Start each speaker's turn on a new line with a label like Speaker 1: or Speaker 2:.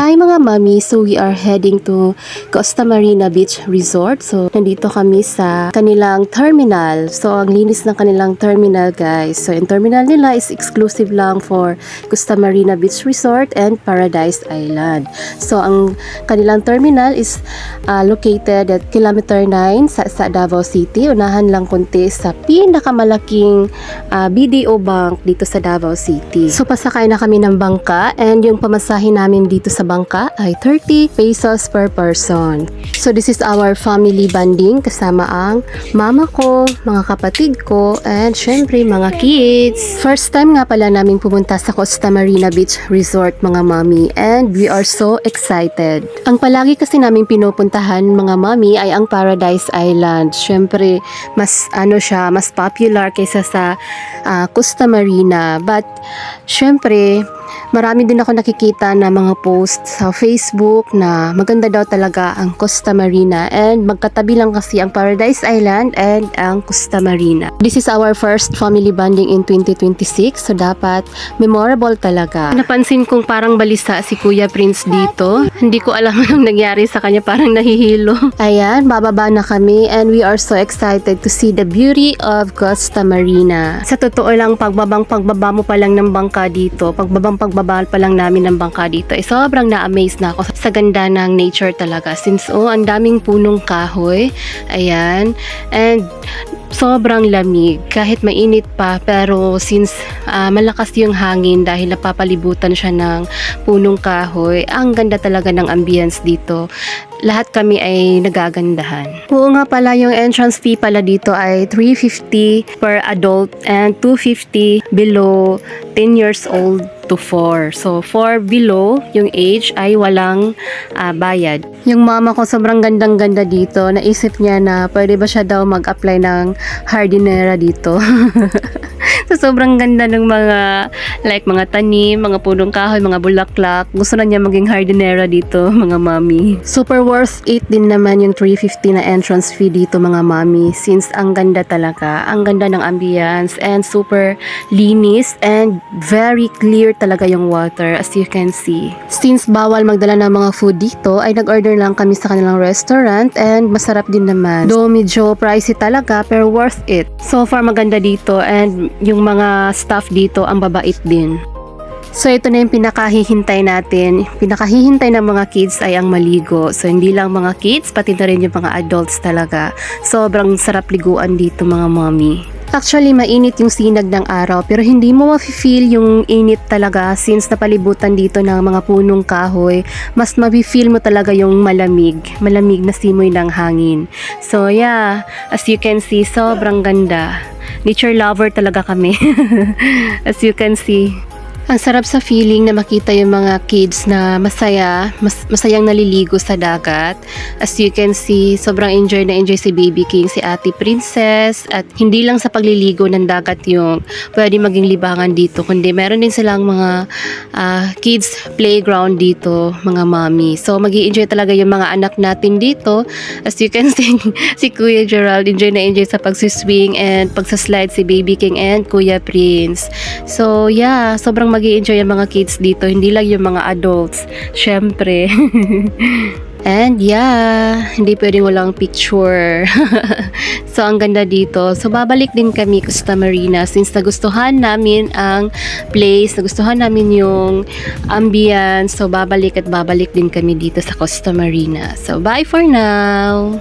Speaker 1: Hi mga mami, so we are heading to Costa Marina Beach Resort. So nandito kami sa kanilang terminal. So ang linis ng kanilang terminal guys. So yung terminal nila is exclusive lang for Costa Marina Beach Resort and Paradise Island. So ang kanilang terminal is located at kilometer 9 sa Davao City. Unahan lang kunti sa pinakamalaking BDO Bank dito sa Davao City. So pasakay na kami ng bangka and yung pamasahe namin dito sa bangka ay 30 pesos per person. So this is our family bonding kasama ang mama ko, mga kapatid ko, and syempre mga kids. First time nga pala namin pumunta sa Costa Marina Beach Resort mga mami and we are so excited. Ang palagi kasi namin pinupuntahan mga mami ay ang Paradise Island. Syempre mas mas popular kaysa sa Costa Marina. But syempre marami din ako nakikita na mga post sa Facebook na maganda daw talaga ang Costa Marina and magkatabi lang kasi ang Paradise Island and ang Costa Marina. This is our first family bonding in 2026 so dapat memorable talaga. Napansin kong parang balisa si Kuya Prince dito. Hindi ko alam anong nangyari sa kanya, parang nahihilo. Ayan, bababa na kami and we are so excited to see the beauty of Costa Marina. Sa totoo lang, pagbaba mo pa lang ng bangka dito, pagbaba pa lang namin ng bangka dito, sobrang na-amaze na ako sa ganda ng nature talaga. Since ang daming punong kahoy, ayan, and sobrang lamig kahit mainit pa, pero since malakas yung hangin dahil napapalibutan siya ng punong kahoy, ang ganda talaga ng ambience dito. Lahat kami ay nagagandahan. Oo nga pala, yung entrance fee pala dito ay 350 per adult and 250 below 10 years old to 4. So, 4 below yung age ay walang bayad. Yung mama ko sobrang gandang-ganda dito. Naisip niya na pwede ba siya daw mag-apply ng hardinera dito. So, sobrang ganda ng mga tanim, mga punong kahoy, mga bulaklak. Gusto na niya maging hardinera dito, mga mami. Super worth it din naman yung 350 na entrance fee dito, mga mami. Since ang ganda talaga, ang ganda ng ambience and super linis and very clear talaga yung water as you can see. Since bawal magdala ng mga food dito, ay nag-order lang kami sa kanilang restaurant and masarap din naman. Though medyo pricey talaga pero worth it. So far maganda dito and yung mga staff dito ang babait din. So ito na yung pinakahihintay natin. Pinakahihintay ng mga kids ay ang maligo. So hindi lang mga kids, pati na rin yung mga adults talaga. Sobrang sarap liguan dito mga mommy. Actually, mainit yung sinag ng araw pero hindi mo mafe-feel yung init talaga since napalibutan dito ng mga punong kahoy. Mas mafe-feel mo talaga yung malamig na simoy ng hangin. So yeah, as you can see, sobrang ganda. Nature lover talaga kami. As you can see. Ang sarap sa feeling na makita yung mga kids na masayang naliligo sa dagat. As you can see, sobrang enjoy si Baby King, si Ate Princess. At hindi lang sa pagliligo ng dagat yung pwede maging libangan dito, kundi meron din silang mga kids playground dito, mga mami. So mag-i-enjoy talaga yung mga anak natin dito. As you can see, si Kuya Gerald enjoy sa pagsiswing and pagsaslide si Baby King and Kuya Prince. So yeah, sobrang mag-i-enjoy yung mga kids dito, hindi lang yung mga adults, syempre. And yeah, hindi pwedeng walang picture. So ang ganda dito. So babalik din kami Costa Marina since nagustuhan namin ang place, nagustuhan namin yung ambience. So babalik din kami dito sa Costa Marina. So bye for now.